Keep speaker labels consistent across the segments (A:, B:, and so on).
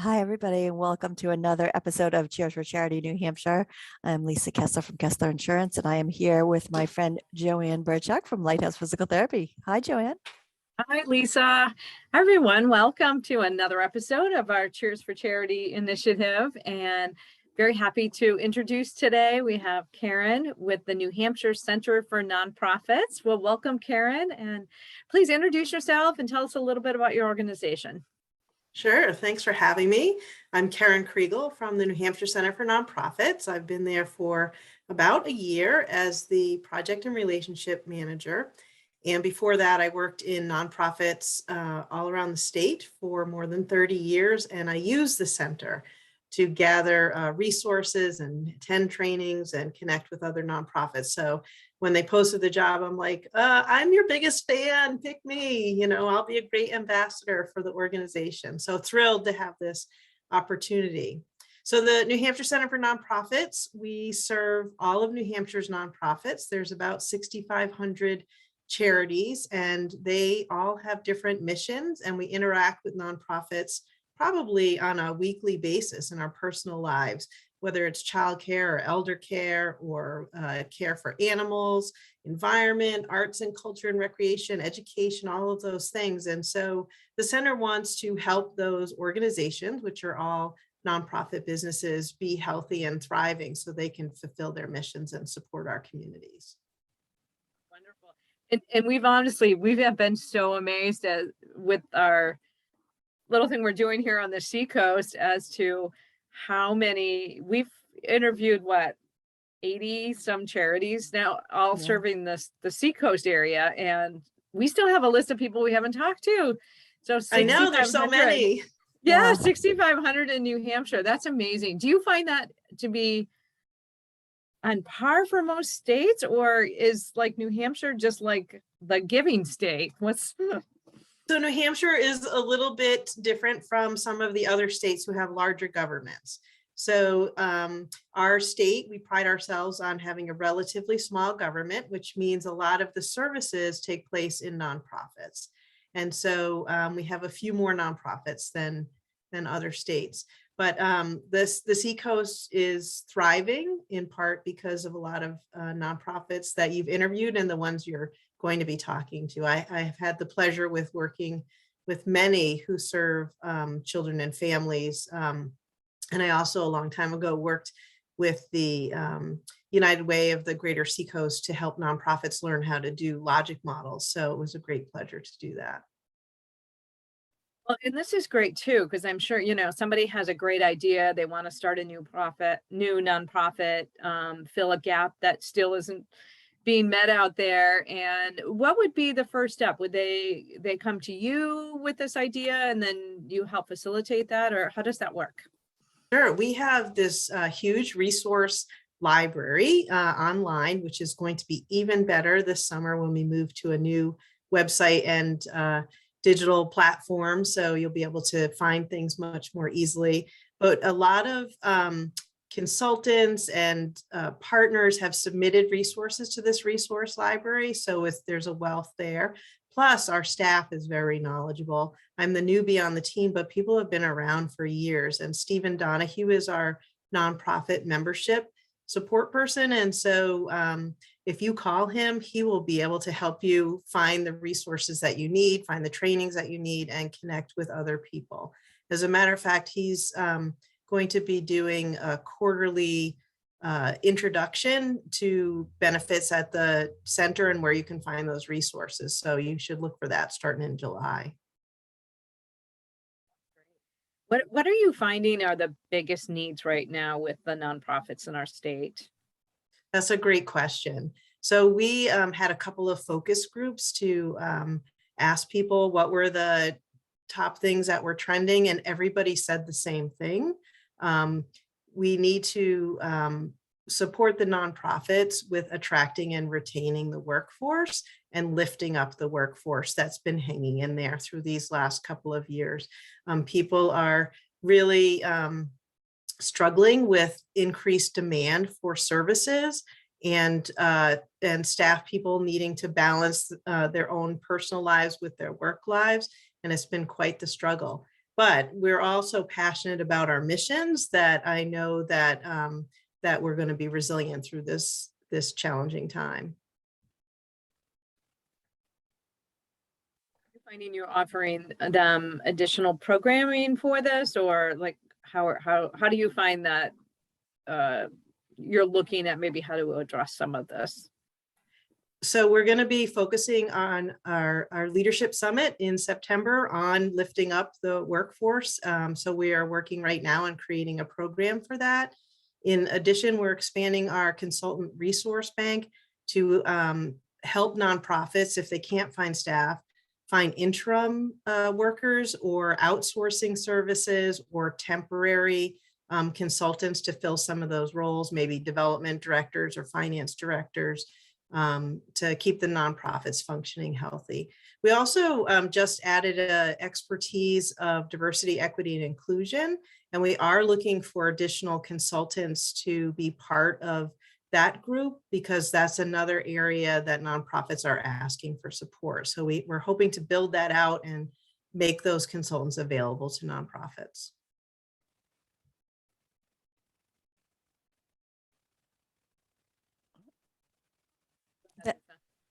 A: Hi, everybody, and welcome to another episode of Cheers for Charity New Hampshire. I'm Lisa Kessler from Kessler Insurance, and I am here with my friend Joanne Burchuk from Lighthouse Physical Therapy. Hi, Joanne.
B: Hi, Lisa. Hi, everyone. Welcome to another episode of our Cheers for Charity initiative. And very happy to introduce today. We have Karen with the New Hampshire Center for Nonprofits. Well, welcome, Karen. And please introduce yourself and tell us a little bit about your organization.
C: Sure. Thanks for having me. I'm Karen Kriegel from the New Hampshire Center for Nonprofits. I've been there for about a year as the project and relationship manager. And before that, I worked in nonprofits all around the state for more than 30 years. And I use the center to gather resources and attend trainings and connect with other nonprofits. So when they posted the job, I'm like, I'm your biggest fan, pick me, I'll be a great ambassador for the organization. So thrilled to have this opportunity. So the New Hampshire Center for Nonprofits, we serve all of New Hampshire's nonprofits. There's about 6,500 charities, and they all have different missions, and we interact with nonprofits probably on a weekly basis in our personal lives, whether it's childcare or elder care or care for animals, environment, arts and culture and recreation, education, all of those things. And so the center wants to help those organizations, which are all nonprofit businesses, be healthy and thriving so they can fulfill their missions and support our communities.
B: Wonderful. And we have been so amazed with our little thing we're doing here on the Seacoast as to how many we've interviewed, 80 some charities now, all serving the Seacoast area, and we still have a list of people we haven't talked to. So
C: I know there's so many.
B: Yeah, 6,500 in New Hampshire. That's amazing. Do you find that to be on par for most states, or is like New Hampshire just like the giving state?
C: So New Hampshire is a little bit different from some of the other states who have larger governments. So our state, we pride ourselves on having a relatively small government, which means a lot of the services take place in nonprofits. And so we have a few more nonprofits than other states. But the Seacoast is thriving in part because of a lot of nonprofits that you've interviewed and the ones you're going to be talking to. I have had the pleasure with working with many who serve children and families. And I also a long time ago worked with the United Way of the Greater Seacoast to help nonprofits learn how to do logic models. So it was a great pleasure to do that.
B: Well, and this is great too, because I'm sure, somebody has a great idea. They want to start a new nonprofit, fill a gap that still isn't being met out there. And what would be the first step? Would they come to you with this idea and then you help facilitate that, or how does that work?
C: Sure. We have this huge resource library online, which is going to be even better this summer when we move to a new website and digital platform. So you'll be able to find things much more easily. But a lot of consultants and partners have submitted resources to this resource library. So there's a wealth there. Plus, our staff is very knowledgeable. I'm the newbie on the team, but people have been around for years. And Stephen Donahue is our nonprofit membership support person. And so if you call him, he will be able to help you find the resources that you need, find the trainings that you need, and connect with other people. As a matter of fact, he's going to be doing a quarterly introduction to benefits at the center and where you can find those resources. So you should look for that starting in July.
B: What are you finding are the biggest needs right now with the nonprofits in our state?
C: That's a great question. So we had a couple of focus groups to ask people what were the top things that were trending, and everybody said the same thing. We need to support the nonprofits with attracting and retaining the workforce and lifting up the workforce that's been hanging in there through these last couple of years. People are really struggling with increased demand for services and staff people needing to balance their own personal lives with their work lives. And it's been quite the struggle. but we're also passionate about our missions that I know that that we're going to be resilient through this challenging time.
B: Finding you're offering them additional programming for this, or like how do you find that you're looking at maybe how to address some of this?
C: So we're going to be focusing on our leadership summit in September on lifting up the workforce. So we are working right now on creating a program for that. In addition, we're expanding our consultant resource bank to help nonprofits, if they can't find staff, find interim workers or outsourcing services or temporary consultants to fill some of those roles, maybe development directors or finance directors, to keep the nonprofits functioning healthy. We also just added expertise of diversity, equity, and inclusion, and we are looking for additional consultants to be part of that group, because that's another area that nonprofits are asking for support. So we're hoping to build that out and make those consultants available to nonprofits.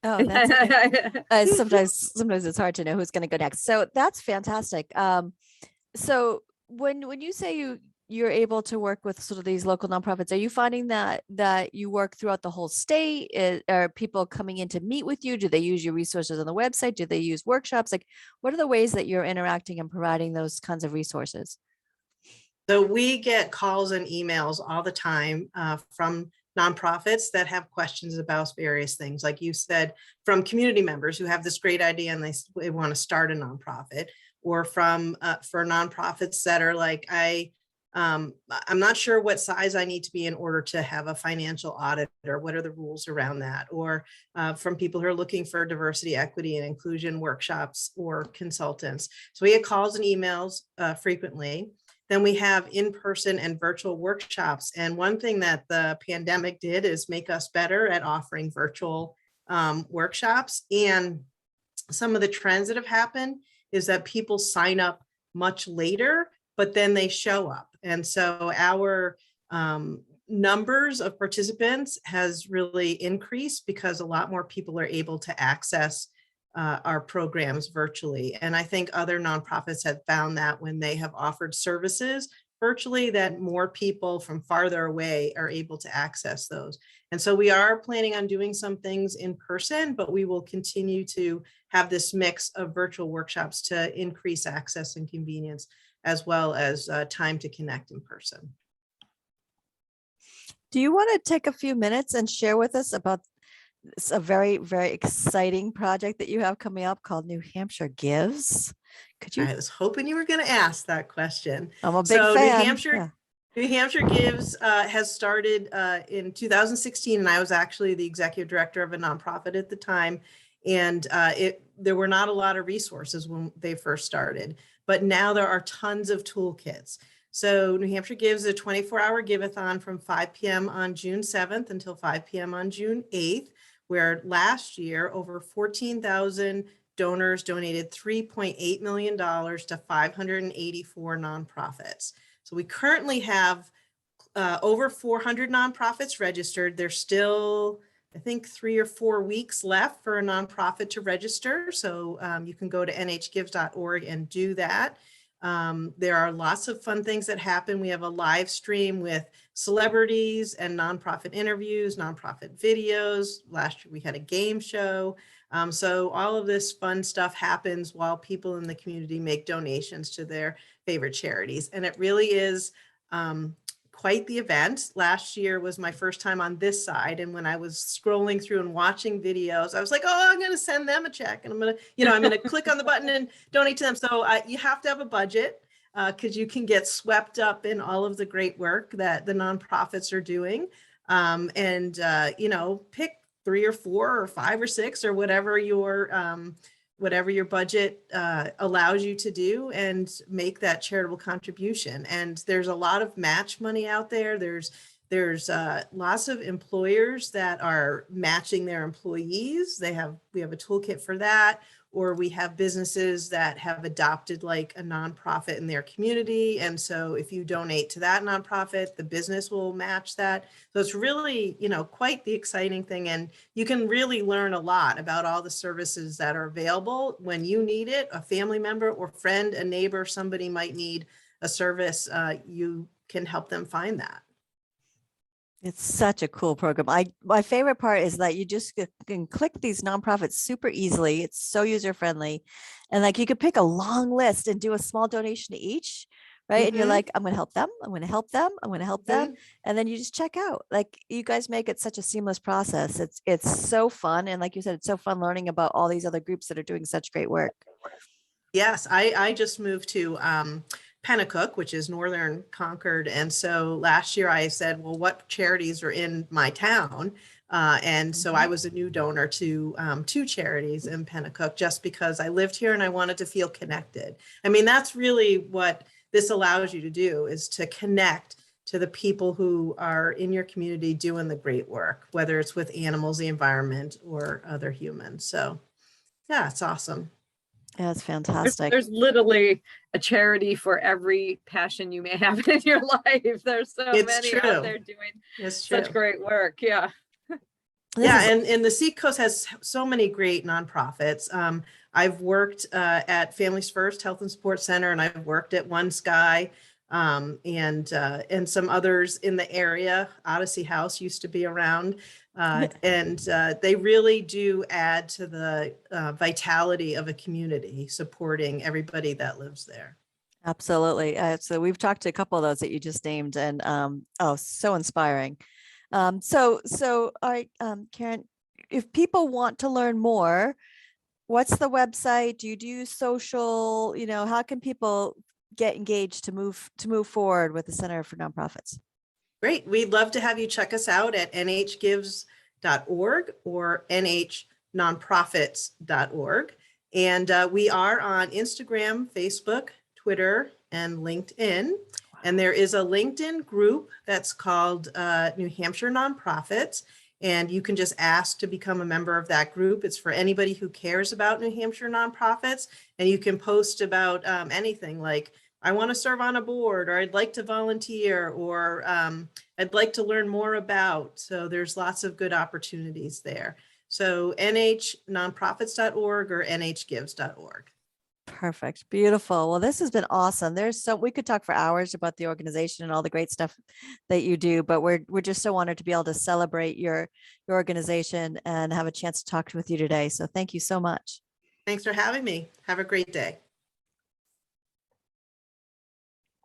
A: Oh, that's okay. Sometimes it's hard to know who's going to go next. So that's fantastic. So when you say you're able to work with sort of these local nonprofits, are you finding that you work throughout the whole state? Are people coming in to meet with you? Do they use your resources on the website? Do they use workshops? Like, what are the ways that you're interacting and providing those kinds of resources?
C: So we get calls and emails all the time from nonprofits that have questions about various things. Like you said, from community members who have this great idea and they want to start a nonprofit, or from for nonprofits that are like, I'm not sure what size I need to be in order to have a financial audit, or what are the rules around that, or from people who are looking for diversity, equity, and inclusion workshops or consultants. So we get calls and emails frequently. Then we have in-person and virtual workshops. And one thing that the pandemic did is make us better at offering virtual workshops. And some of the trends that have happened is that people sign up much later, but then they show up. And so our numbers of participants has really increased because a lot more people are able to access our programs virtually. And I think other nonprofits have found that when they have offered services virtually, that more people from farther away are able to access those. And so we are planning on doing some things in person, but we will continue to have this mix of virtual workshops to increase access and convenience, as well as time to connect in person.
A: Do you want to take a few minutes and share with us about a very, very exciting project that you have coming up called New Hampshire Gives? Could you?
C: I was hoping you were going to ask that question.
A: I'm a big
C: So
A: fan.
C: New Hampshire Gives has started in 2016, and I was actually the executive director of a nonprofit at the time. And there were not a lot of resources when they first started, but now there are tons of toolkits. So New Hampshire Gives a 24-hour give-a-thon from 5 p.m. on June 7th until 5 p.m. on June 8th, where last year over 14,000 donors donated $3.8 million to 584 nonprofits. So we currently have over 400 nonprofits registered. There's still, I think, 3 or 4 weeks left for a nonprofit to register. So you can go to nhgives.org and do that. There are lots of fun things that happen. We have a live stream with celebrities and nonprofit interviews, nonprofit videos. Last year we had a game show. So all of this fun stuff happens while people in the community make donations to their favorite charities. And it really is quite the event. Last year was my first time on this side. And when I was scrolling through and watching videos, I was like, oh, I'm going to send them a check. And I'm going to click on the button and donate to them. So you have to have a budget because you can get swept up in all of the great work that the nonprofits are doing. Pick 3 or 4 or 5 or 6 or whatever your budget allows you to do, and make that charitable contribution. And there's a lot of match money out there. There's lots of employers that are matching their employees. We have a toolkit for that. or we have businesses that have adopted like a nonprofit in their community. And so if you donate to that nonprofit, the business will match that. So it's really, quite the exciting thing. And you can really learn a lot about all the services that are available when you need it. A family member or friend, a neighbor, somebody might need a service, you can help them find that.
A: It's such a cool program. My favorite part is that you just can click these nonprofits super easily. It's so user friendly. And like you could pick a long list and do a small donation to each, right? And you're
C: Mhm.
A: like, I'm going to help them. I'm going to help them. I'm going to help them.
C: Mhm.
A: And then you just check out. Like you guys make it such a seamless process. It's so fun. And like you said, it's so fun learning about all these other groups that are doing such great work.
C: Yes, I just moved to Pennacook, which is northern Concord. And so last year I said, well, what charities are in my town? And so I was a new donor to two charities in Pennacook just because I lived here and I wanted to feel connected. I mean, that's really what this allows you to do, is to connect to the people who are in your community doing the great work, whether it's with animals, the environment, or other humans. So yeah, it's awesome.
A: Yeah, it's
B: There's,
A: fantastic.
B: there's literally a charity for every passion you may have in your life. There's so
C: It's
B: many out
C: true.
B: there doing
C: It's true.
B: such great work. Yeah.
A: This
C: Yeah,
A: is
C: and the Seacoast has so many great nonprofits. I've worked at Families First Health and Support Center, and I've worked at One Sky, and some others in the area. Odyssey House used to be around, and they really do add to the vitality of a community, supporting everybody that lives there.
A: absolutely. So we've talked to a couple of those that you just named, and oh, so inspiring. So all right, Karen, if people want to learn more, what's the website? Do you do social? How can people get engaged to move forward with the Center for Nonprofits?
C: Great. We'd love to have you check us out at nhgives.org or nhnonprofits.org. And we are on Instagram, Facebook, Twitter, and LinkedIn. And there is a LinkedIn group that's called New Hampshire Nonprofits. And you can just ask to become a member of that group. It's for anybody who cares about New Hampshire nonprofits. And you can post about anything like, I want to serve on a board, or I'd like to volunteer, or I'd like to learn more about. So there's lots of good opportunities there. So nhnonprofits.org or nhgives.org.
A: Perfect. Beautiful. Well, this has been awesome. We could talk for hours about the organization and all the great stuff that you do, but we're just so honored to be able to celebrate your organization and have a chance to talk with you today. So thank you so much.
C: Thanks for having me. Have a great day.